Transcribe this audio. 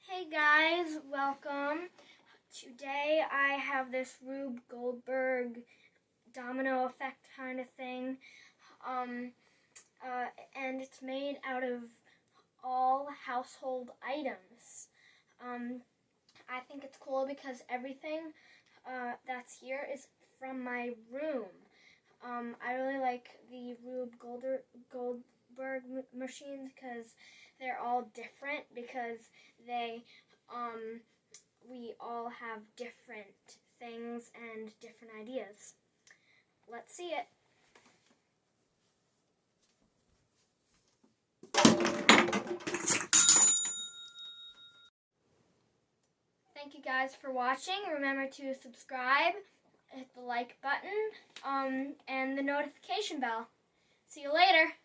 Hey guys, welcome. Today I have this Rube Goldberg domino effect kind of thing, and it's made out of all household items. I think it's cool because everything that's here is from my room. I really like the Rube Goldberg machines because they're all different because we all have different things and different ideas. Let's see it. Thank you guys for watching. Remember to subscribe, hit the like button, and the notification bell. See you later.